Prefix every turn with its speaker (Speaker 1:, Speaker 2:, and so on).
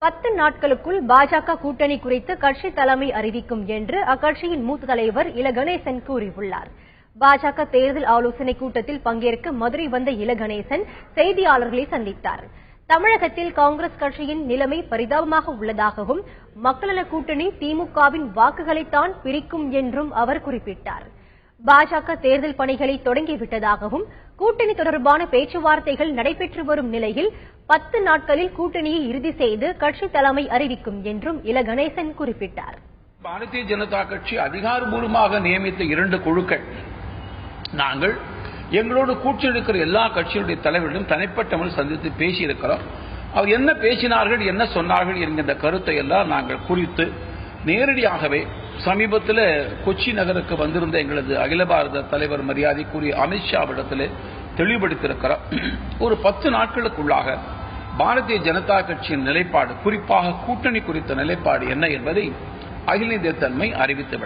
Speaker 1: 10 நாட்களுக்குள் பாஜக கூட்டணி குறித்து கட்சி தலைமை அறிவிக்கும் என்று அக்கட்சியின் மூத்த தலைவர் இல கணேசன் கூறியுள்ளார். பாஜக தேர்தல் ஆலோசனை கூட்டத்தில் பங்கேற்க மதுரை வந்த இல கணேசன் செய்தியாளர்களை சந்தித்தார். தமிழகத்தில் காங்கிரஸ் கட்சியின் நிலைமை பரிதாபமாக உள்ளதாகவும் மக்கள் நல கூட்டணி திமுகவின் வாக்குகளைத்தான் பிரிக்கும் என்றும் அவர் குறிப்பிட்டார். பாஜக தேர்தல் பணிகளை தொடங்கிவிட்டதாகவும் கூட்டணி தொடர்பான பேச்சுவார்த்தைகள் நடைபெற்று வரும் நிலையில் 10 நாட்களில் கூட்டணியை இறுதி செய்து கட்சி தலைமை அறிவிக்கும் என்றும் இல கணேசன் குறிப்பிட்டார்.
Speaker 2: பாரதிய ஜனதா கட்சி அதிகாரப்பூர்வமாக நியமித்த 2 குழுக்கள் நாங்கள் எங்களோடு கூட்டணி இருக்கிற எல்லா கட்சிகளுடைய தலைவர்களும் தனிப்பட்ட முறையில் சந்தித்து பேசியிருக்கிறோம். அவர் என்ன பேசினார்கள், என்ன சொன்னார்கள் என்கின்ற கருத்தை எல்லாம் நாங்கள் குறித்து நேரடியாகவே சமீபத்தில் கொச்சி நகருக்கு வந்திருந்த எங்களது அகில பாரத தலைவர் மரியாதைக்குரிய அமித்ஷாவிடத்தில் தெளிவுபடுத்தியிருக்கிறோம். ஒரு 10 நாட்களுக்குள்ளாக பாரதிய ஜனதா கட்சியின் நிலைப்பாடு, குறிப்பாக கூட்டணி குறித்த நிலைப்பாடு என்ன என்பதை அகில இந்திய தன்மை அறிவித்துவிடும்.